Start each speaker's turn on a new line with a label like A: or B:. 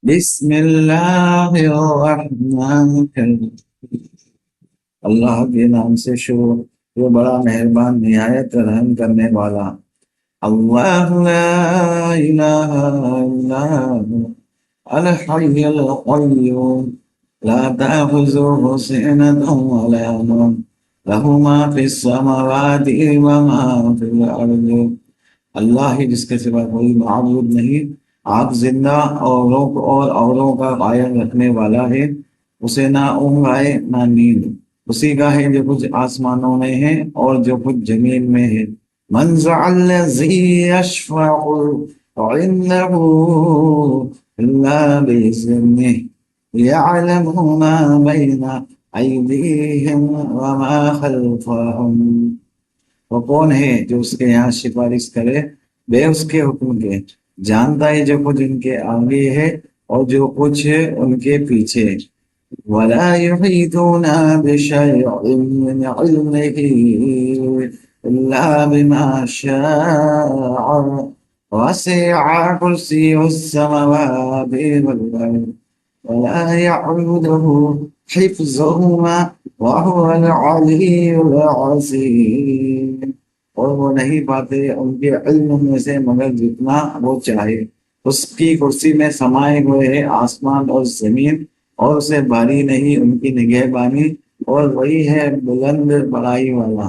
A: بسم اللہ الرحمن الرحیم۔ اللہ کے نام سے شروع جو بڑا مہربان نہایت رحم کرنے والا۔ اللہ لا الہ الا هو الحی القیوم لا تأخذه سنة ولا نوم له ما في السماوات وما في الارض۔ اللہ ہی جس کے سوا کوئی معبود نہیں، آپ زندہ اوروں کا قائم رکھنے والا ہے، اسے نہ اونگ آئے نہ نیند، اسی کا ہے جو کچھ آسمانوں میں ہے اور جو کچھ زمین میں ہے۔ من ذا الذی یشفع عنده الا بإذنہ یعلم ما بین ایدیہم وما خلفہم۔ وہ کون ہے جو اس کے یہاں سفارش کرے بے اس کے حکم کے، جانتا ہے جو کچھ ان کے آگے ہے اور جو کچھ ان کے پیچھے۔ وَلَا يُحِيطُونَ بِشَيْءٍ مِّنْ عِلْمِهِ إِلَّا بِمَا شَاءَ وَسِعَ كُرْسِيُّهُ السَّمَاوَاتِ وَالْأَرْضَ وَلَا يَئُودُهُ حِفْظُهُمَا وَهُوَ الْعَلِيُّ الْعَظِيمُ۔ اور وہ نہیں پاتے ان کے علم میں سے مگر جتنا وہ چاہے۔ اس کی کرسی میں سمائے ہوئے ہے آسمان اور زمین، اور اسے بھاری نہیں ان کی نگہبانی، اور وہی ہے بلند بڑائی والا۔